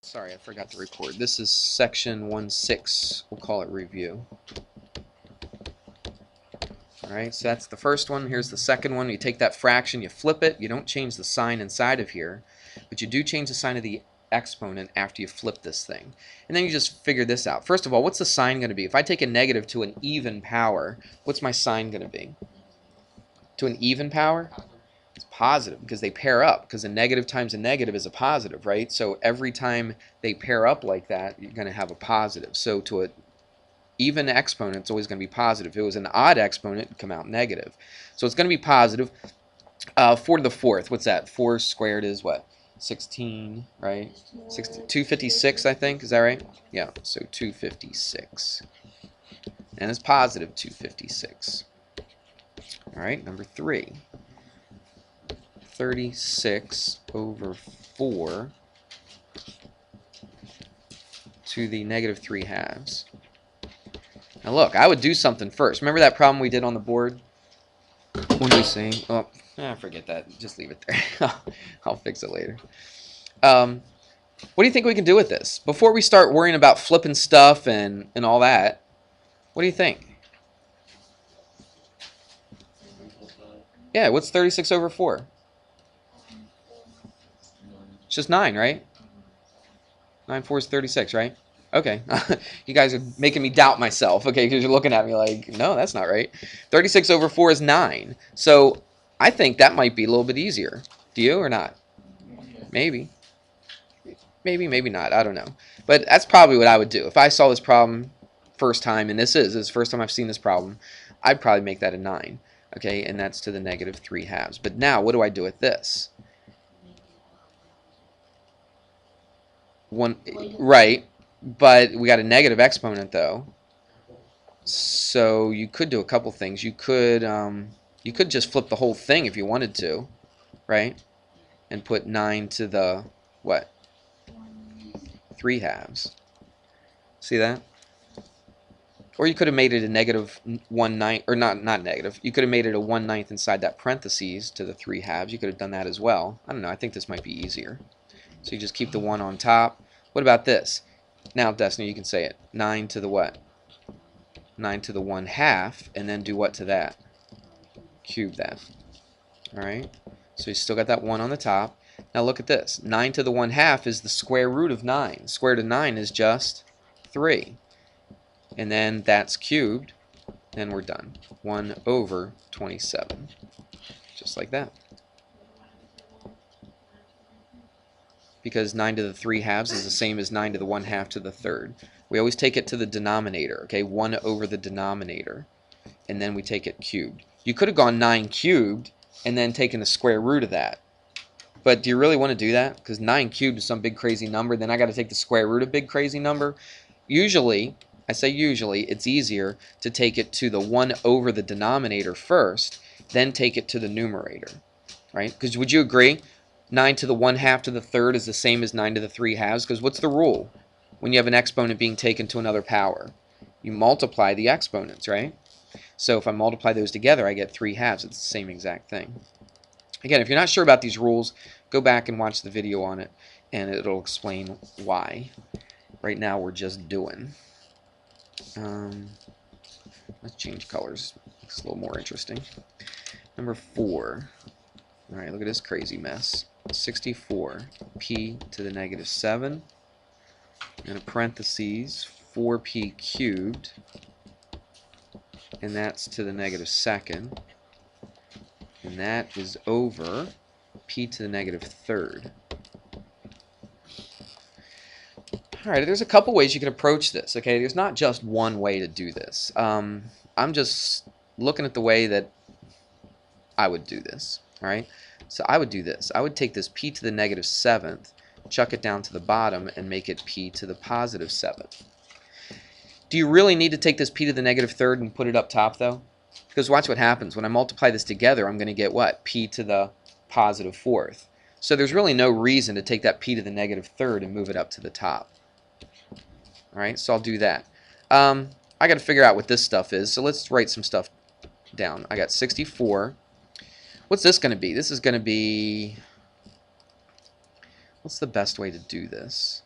Sorry, I forgot to record. This is section 1.6. We'll call it review. Alright, so that's the first one. Here's the second one. You take that fraction, you flip it. You don't change the sign inside of here, but you do change the sign of the exponent after you flip this thing. And then you just figure this out. First of all, what's the sign going to be? If I take a negative to an even power, what's my sign going to be? To an even power? It's positive because they pair up, because a negative times a negative is a positive, right? So every time they pair up like that, you're going to have a positive. So to a even exponent, it's always going to be positive. If it was an odd exponent, it would come out negative. So it's going to be positive. 4 to the fourth, what's that? 4 squared is what? 16, right? 256, I think. Is that right? Yeah, so 256. And it's positive 256. All right, number 3. 36 over 4 to the negative 3 halves. Now look, I would do something first. Remember that problem we did on the board? What are we saying? Oh, forget that. Just leave it there. I'll fix it later. What do you think we can do with this? Before we start worrying about flipping stuff and all that, what do you think? Yeah, what's 36 over 4? It's just 9, right? 9 4 is 36, right? Okay. You guys are making me doubt myself, okay, because you're looking at me like, no, that's not right. 36 over 4 is 9. So I think that might be a little bit easier. Do you or not? Maybe. Maybe not. I don't know. But that's probably what I would do. If I saw this problem first time, and this is the first time I've seen this problem, I'd probably make that a 9. Okay, and that's to the negative 3 halves. But now, what do I do with this? Right, but we got a negative exponent, though. So you could do a couple things. You could just flip the whole thing if you wanted to, right? And put 9 to the, what? 3 halves. See that? Or you could have made it a negative 1/9, or not negative. You could have made it a 1/9 inside that parentheses to the 3 halves. You could have done that as well. I don't know. I think this might be easier. So you just keep the 1 on top. What about this? Now, Destiny, you can say it. 9 to the what? 9 to the 1/2, and then do what to that? Cube that. Alright? So you still got that 1 on the top. Now look at this. 9 to the 1/2 is the square root of 9. Square root of 9 is just 3. And then that's cubed, and we're done. 1 over 27. Just like that. Because 9 to the 3 halves is the same as 9 to the 1/2 to the third. We always take it to the denominator, okay? 1 over the denominator. And then we take it cubed. You could have gone 9 cubed and then taken the square root of that. But do you really want to do that? Because 9 cubed is some big crazy number. Then I got to take the square root of a big crazy number. Usually, I say usually, it's easier to take it to the 1 over the denominator first, then take it to the numerator. Right? Because would you agree? 9 to the 1/2 to the third is the same as 9 to the 3 halves. Because what's the rule when you have an exponent being taken to another power? You multiply the exponents, right? So if I multiply those together, I get 3 halves. It's the same exact thing. Again, if you're not sure about these rules, go back and watch the video on it, and it'll explain why. Right now, we're just doing. Let's change colors. It's a little more interesting. Number 4. All right, look at this crazy mess. 64 p to the negative 7, and a parentheses 4p cubed, and that's to the negative second, and that is over p to the negative third. Alright, there's a couple ways you can approach this, okay? There's not just one way to do this. I'm just looking at the way that I would do this, alright? So I would do this. I would take this p to the negative 7th, chuck it down to the bottom, and make it p to the positive 7th. Do you really need to take this p to the negative third and put it up top, though? Because watch what happens. When I multiply this together, I'm going to get what? P to the positive 4th. So there's really no reason to take that p to the negative third and move it up to the top. Alright, so I'll do that. I got to figure out what this stuff is, so let's write some stuff down. I got 64. What's this going to be? This is going to be... What's the best way to do this?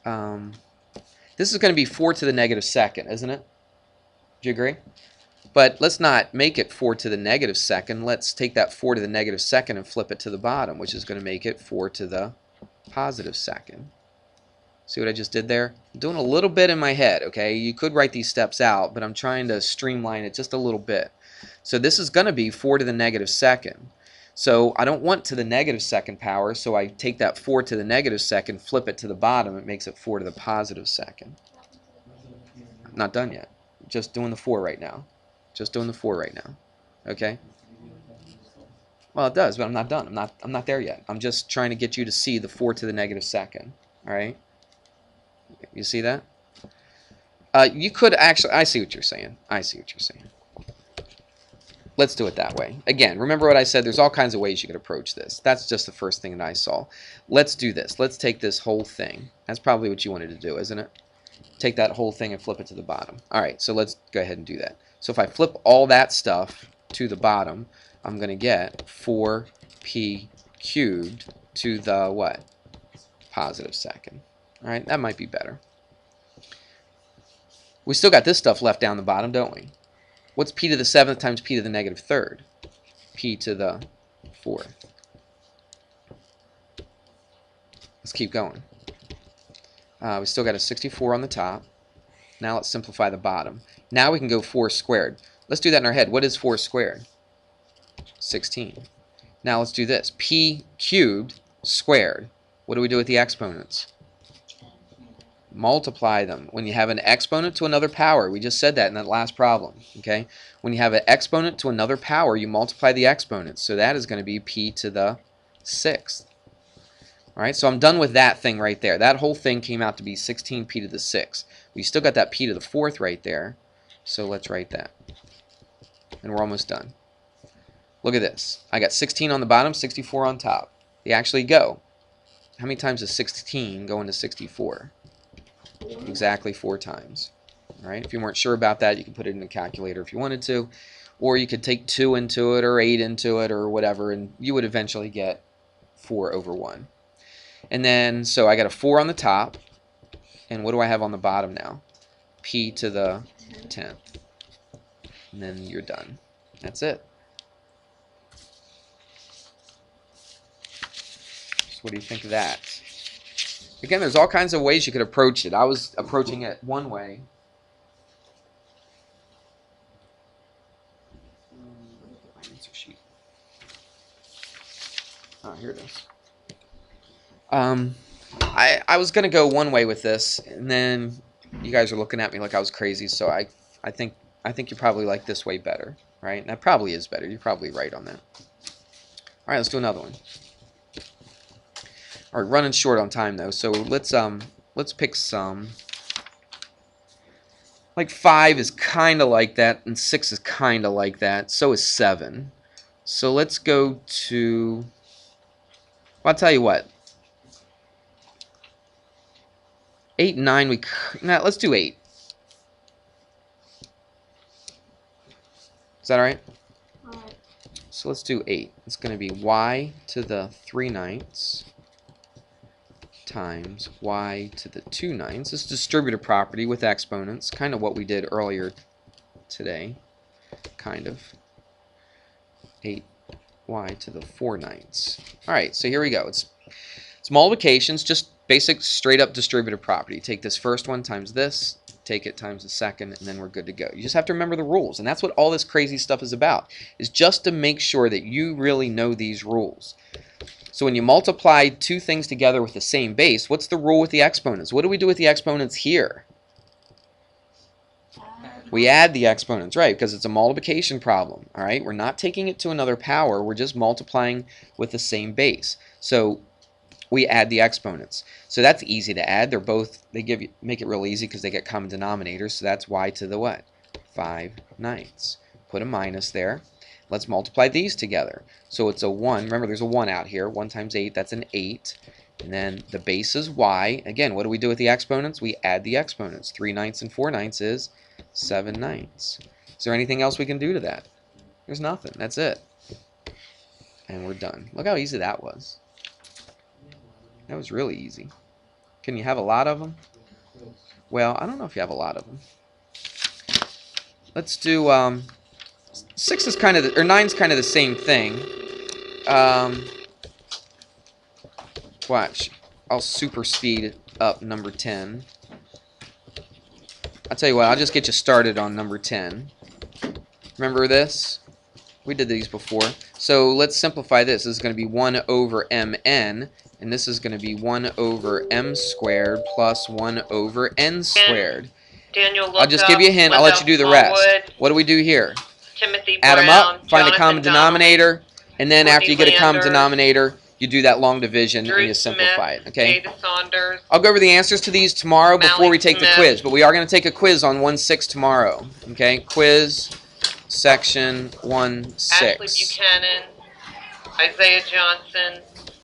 This is going to be 4 to the negative second, isn't it? Do you agree? But let's not make it 4 to the negative second. Let's take that 4 to the negative second and flip it to the bottom, which is going to make it 4 to the positive second. See what I just did there? I'm doing a little bit in my head, okay? You could write these steps out, but I'm trying to streamline it just a little bit. So this is going to be 4 to the negative second. So I don't want to the negative second power, so I take that 4 to the negative second, flip it to the bottom, it makes it 4 to the positive second. Not done yet. Just doing the 4 right now. Just doing the 4 right now. Okay? Well, it does, but I'm not done. I'm not there yet. I'm just trying to get you to see the 4 to the negative second. All right? You see that? You could actually... I see what you're saying. I see what you're saying. Let's do it that way. Again, remember what I said. There's all kinds of ways you could approach this. That's just the first thing that I saw. Let's do this. Let's take this whole thing. That's probably what you wanted to do, isn't it? Take that whole thing and flip it to the bottom. All right, so let's go ahead and do that. So if I flip all that stuff to the bottom, I'm going to get 4p cubed to the what? Positive second. All right, that might be better. We still got this stuff left down the bottom, don't we? What's p to the 7th times p to the negative 3rd? P to the 4th. Let's keep going. We still got a 64 on the top. Now let's simplify the bottom. Now we can go 4 squared. Let's do that in our head. What is 4 squared? 16. Now let's do this. P cubed squared. What do we do with the exponents? Multiply them. When you have an exponent to another power, we just said that in that last problem. Okay? When you have an exponent to another power, you multiply the exponents. So that is going to be p to the 6th. All right, so I'm done with that thing right there. That whole thing came out to be 16p to the 6th. We still got that p to the 4th right there. So let's write that. And we're almost done. Look at this. I got 16 on the bottom, 64 on top. They actually go. How many times does 16 go into 64? Exactly 4 times. All right, if you weren't sure about that, you could put it in a calculator if you wanted to. Or you could take 2 into it or 8 into it or whatever, and you would eventually get 4 over 1. And then, so I got a 4 on the top. And what do I have on the bottom now? P to the 10th. And then you're done. That's it. So what do you think of that? Again, there's all kinds of ways you could approach it. I was approaching it one way. My answer sheet. Oh, here it is. I was going to go one way with this, and then you guys are looking at me like I was crazy, so I think you probably like this way better, right? And that probably is better. You're probably right on that. All right, let's do another one. All right, running short on time though, so let's pick some. Like 5 is kind of like that, and 6 is kind of like that. So is 7. So let's go to. Well, I'll tell you what. 8 and 9, let's do 8. Is that alright? Alright. So let's do 8. It's going to be y to the 3/9 times y to the 2/9. This is distributive property with exponents, kind of what we did earlier today. Kind of. 8y to the 4/9. Alright, so here we go. It's multiplications, just basic straight up distributive property. Take this first one times this, take it times the second, and then we're good to go. You just have to remember the rules, and that's what all this crazy stuff is about, is just to make sure that you really know these rules. So when you multiply two things together with the same base, what's the rule with the exponents? What do we do with the exponents here? We add the exponents, right, because it's a multiplication problem, all right? We're not taking it to another power, we're just multiplying with the same base. So we add the exponents. So that's easy to add. They make it real easy because they get common denominators. So that's y to the what? 5/9. Put a minus there. Let's multiply these together. So it's a 1. Remember, there's a 1 out here. 1 times 8, that's an 8. And then the base is y. Again, what do we do with the exponents? We add the exponents. 3/9 and 4/9 is 7/9. Is there anything else we can do to that? There's nothing. That's it. And we're done. Look how easy that was. That was really easy. Can you have a lot of them? Well, I don't know if you have a lot of them. Let's do 6 is kind of or 9's kind of the same thing. Watch, I'll super speed up number 10. I'll tell you what, I'll just get you started on number 10. Remember this? We did these before. So let's simplify this. This is going to be 1 over mn, and this is going to be 1 over m squared plus 1 over n squared. Daniel, I'll just give you a hint. I'll let you do the rest. What do we do here? Timothy Add them Brown, up, find a Jonathan common Donnelly, denominator, and then after you get a common Landers, denominator, you do that long division Drew and you simplify Smith, it. Okay? Ada Saunders, I'll go over the answers to these tomorrow before Mally we take the Smith. quiz, but we are going to take a quiz on 1-6 tomorrow. Okay? Quiz, section 1-6. Ashley Buchanan, Isaiah Johnson,